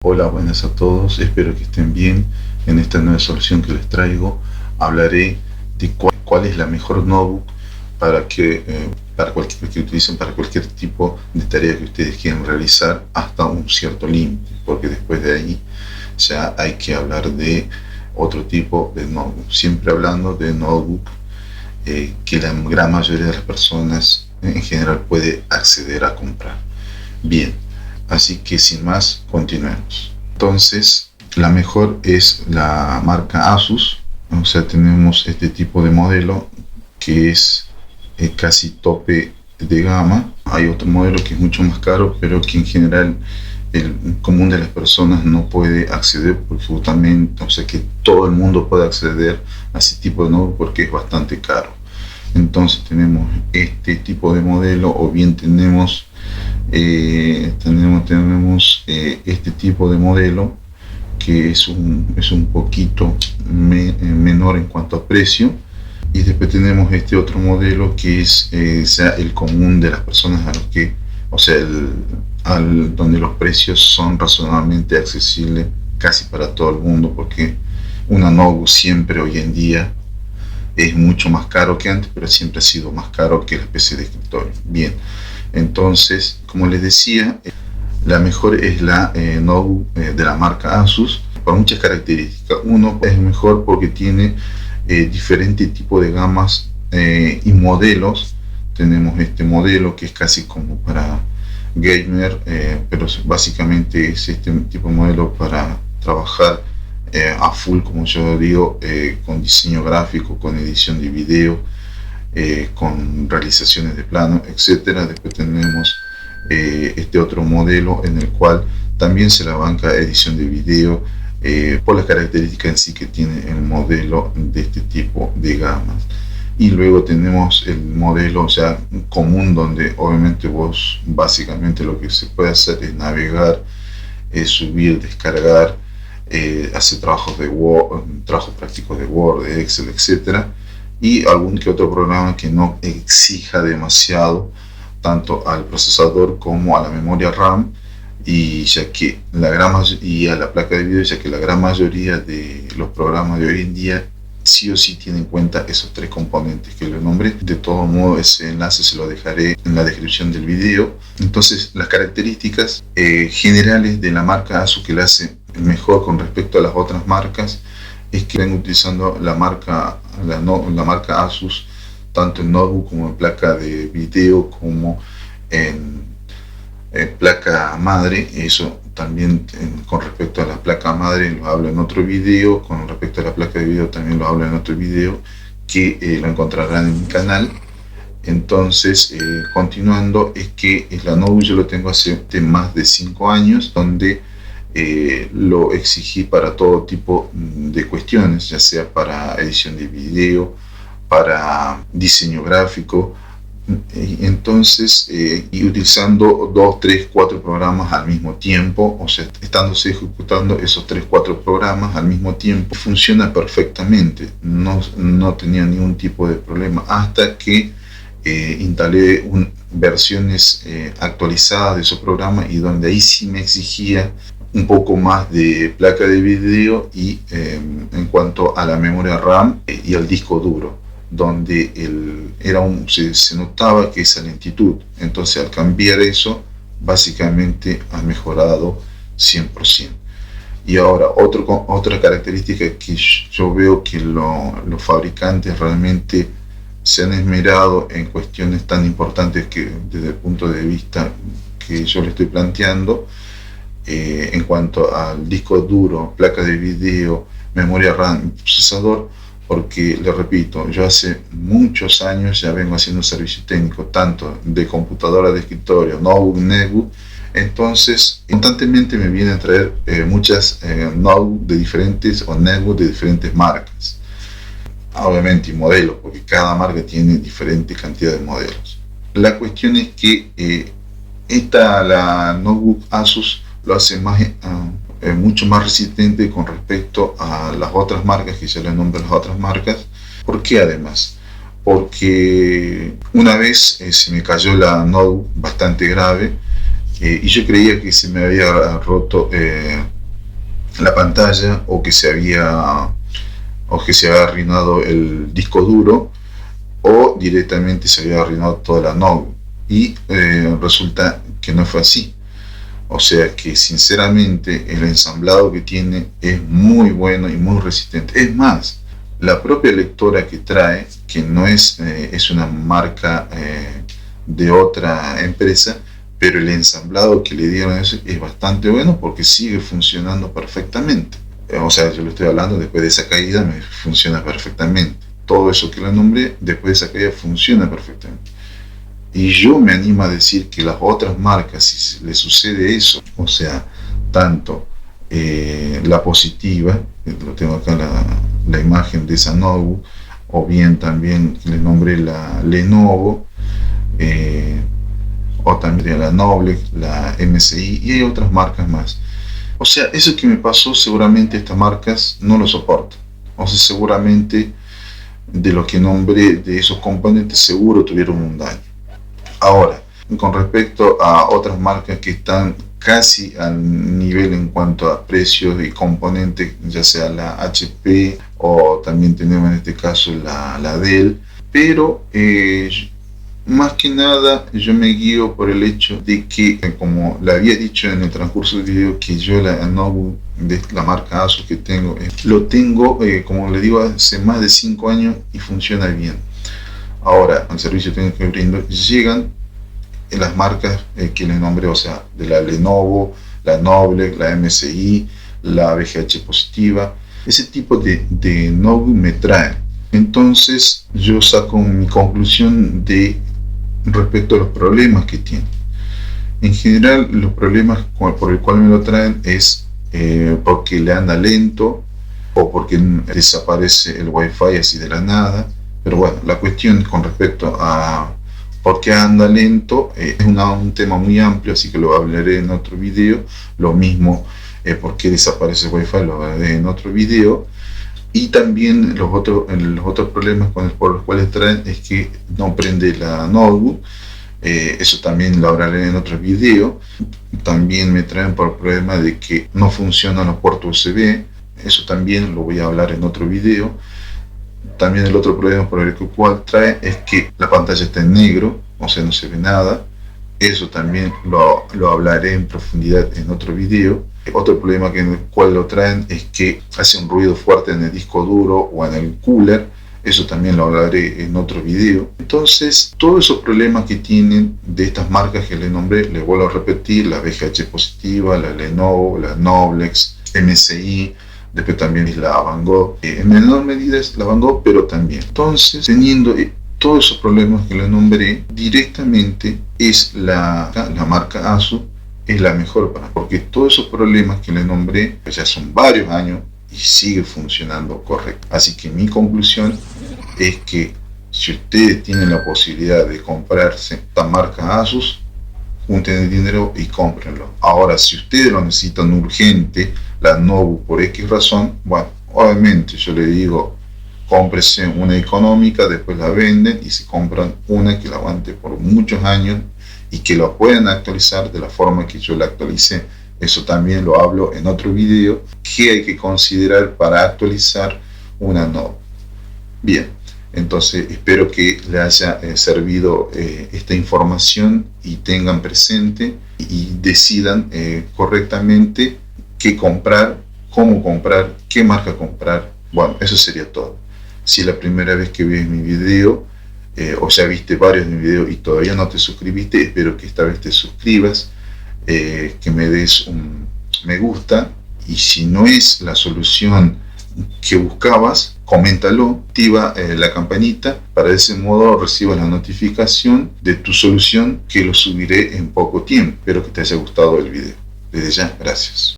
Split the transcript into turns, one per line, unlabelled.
Hola, buenas a todos, espero que estén bien. En esta nueva solución que les traigo hablaré de cuál es la mejor notebook que utilicen para cualquier tipo de tarea que ustedes quieran realizar hasta un cierto límite, porque después de ahí ya hay que hablar de otro tipo de notebook, siempre hablando de notebook que la gran mayoría de las personas en general puede acceder a comprar. Bien, así que sin más, continuemos. Entonces, la mejor es la marca Asus. O sea, tenemos este tipo de modelo que es casi tope de gama. Hay otro modelo que es mucho más caro, pero que en general el común de las personas no puede acceder porque justamente, o sea, que todo el mundo puede acceder a ese tipo de notebook porque es bastante caro. Entonces tenemos este tipo de modelo, o bien tenemos este tipo de modelo que es un poquito menor en cuanto a precio, y después tenemos este otro modelo que es sea el común de las personas a los que, o sea, donde los precios son razonablemente accesibles casi para todo el mundo, porque una notebook siempre hoy en día es mucho más caro que antes, pero siempre ha sido más caro que el PC de escritorio. Bien, entonces, como les decía, la mejor es la notebook de la marca Asus por muchas características. Uno es mejor porque tiene diferentes tipos de gamas y modelos. Tenemos este modelo que es casi como para gamer, pero básicamente es este tipo de modelo para trabajar a full, como yo digo, con diseño gráfico, con edición de video, con realizaciones de plano, etcétera. Después tenemos este otro modelo en el cual también se la banca edición de video, por las características en sí que tiene el modelo de este tipo de gamas. Y luego tenemos el modelo, o sea, común, donde obviamente vos básicamente lo que se puede hacer es navegar, subir, descargar, hacer trabajos de Word, trabajos prácticos de Word, de Excel, etcétera, y algún que otro programa que no exija demasiado tanto al procesador como a la memoria RAM, y ya que y a la placa de video, ya que la gran mayoría de los programas de hoy en día sí o sí tienen en cuenta esos tres componentes que les nombré. De todo modo, ese enlace se lo dejaré en la descripción del video. Entonces, las características generales de la marca Asus que la hace mejor con respecto a las otras marcas es que están utilizando la marca Asus tanto en notebook como en placa de video como en placa madre. Eso también con respecto a la placa madre lo hablo en otro video, con respecto a la placa de video también lo hablo en otro video que lo encontrarán en mi canal. Entonces, continuando, es que la notebook yo lo tengo hace más de 5 años, donde lo exigí para todo tipo de cuestiones, ya sea para edición de video, para diseño gráfico. Entonces, y utilizando 2, 3, 4 programas al mismo tiempo, o sea, estándose ejecutando esos 3, 4 programas al mismo tiempo, funciona perfectamente, no tenía ningún tipo de problema, hasta que instalé versiones actualizadas de esos programas, y donde ahí sí me exigía un poco más de placa de video y en cuanto a la memoria RAM y al disco duro, donde se notaba que esa lentitud. Entonces, al cambiar eso, básicamente ha mejorado 100%. Y ahora, otra característica que yo veo que los fabricantes realmente se han esmerado en cuestiones tan importantes que desde el punto de vista que yo le estoy planteando, en cuanto al disco duro, placa de video, memoria RAM y procesador, porque le repito, yo hace muchos años ya vengo haciendo servicio técnico tanto de computadora de escritorio, notebook, netbook. Entonces constantemente me vienen a traer muchas notebook de diferentes o netbook de diferentes marcas, obviamente, y modelos, porque cada marca tiene diferente cantidad de modelos. La cuestión es que la notebook Asus lo hace mucho más resistente con respecto a las otras marcas, que ya les nombro las otras marcas. ¿Por qué además? Porque una vez se me cayó la notebook bastante grave, y yo creía que se me había roto la pantalla o que se había arruinado el disco duro, o directamente se había arruinado toda la notebook, y resulta que no fue así. O sea que sinceramente el ensamblado que tiene es muy bueno y muy resistente. Es más, la propia lectora que trae, que no es una marca de otra empresa, pero el ensamblado que le dieron es bastante bueno porque sigue funcionando perfectamente. O sea, yo le estoy hablando después de esa caída, me funciona perfectamente. Todo eso que le nombré, después de esa caída funciona perfectamente. Y yo me animo a decir que las otras marcas, si le sucede eso, o sea, tanto la positiva, lo tengo acá la imagen de esa notebook, o bien también le nombré la Lenovo, o también la Noblex, la MSI, y hay otras marcas más. O sea, eso que me pasó, seguramente estas marcas no lo soportan. O sea, seguramente de lo que nombré, de esos componentes, seguro tuvieron un daño. Ahora, con respecto a otras marcas que están casi al nivel en cuanto a precios y componentes, ya sea la HP o también tenemos en este caso la Dell, pero más que nada yo me guío por el hecho de que, como le había dicho en el transcurso del video, que yo la notebook de la marca Asus que tengo, lo tengo, como le digo, hace más de 5 años y funciona bien. Ahora, al servicio técnico que brindo, llegan en las marcas que les nombré, o sea, de la Lenovo, la Noblex, la MSI, la VGH positiva. Ese tipo de notebook me traen. Entonces yo saco mi conclusión respecto a los problemas que tiene. En general, los problemas por el cual me lo traen es porque le anda lento o porque desaparece el wifi así de la nada. Pero bueno, la cuestión con respecto a por qué anda lento es un tema muy amplio, así que lo hablaré en otro video. Lo mismo, por qué desaparece el wifi, lo hablaré en otro video. Y también los otros problemas por los cuales traen es que no prende la notebook. Eso también lo hablaré en otro video. También me traen por el problema de que no funcionan los puertos USB. Eso también lo voy a hablar en otro video. También el otro problema por el cual trae es que la pantalla está en negro, o sea, no se ve nada. Eso también lo hablaré en profundidad en otro video. Otro problema en el cual lo traen es que hace un ruido fuerte en el disco duro o en el cooler. Eso también lo hablaré en otro video. Entonces, todos esos problemas que tienen de estas marcas que les nombré, les vuelvo a repetir: la VGH positiva, la Lenovo, la Noblex, MSI, después también es la Van Gogh, en menor medida es la Van Gogh, pero también. Entonces, teniendo todos esos problemas que les nombré, directamente es la marca Asus es la mejor porque todos esos problemas que les nombré pues ya son varios años y sigue funcionando correcto. Así que mi conclusión es que si ustedes tienen la posibilidad de comprarse esta marca Asus, junten el dinero y cómprenlo. Ahora, si ustedes lo necesitan urgente, la notebook por X razón, bueno, obviamente yo le digo, cómprese una económica, después la venden y se compran una que la aguante por muchos años y que lo puedan actualizar de la forma que yo la actualicé. Eso también lo hablo en otro video, que hay que considerar para actualizar una notebook. Bien, entonces espero que les haya servido esta información y tengan presente y decidan correctamente qué comprar, cómo comprar, qué marca comprar. Bueno, eso sería todo. Si es la primera vez que ves mi video, o sea, viste varios de mis videos y todavía no te suscribiste, espero que esta vez te suscribas, que me des un me gusta, y si no es la solución que buscabas, coméntalo, activa la campanita, para de ese modo recibas la notificación de tu solución, que lo subiré en poco tiempo. Espero que te haya gustado el video. Desde ya, gracias.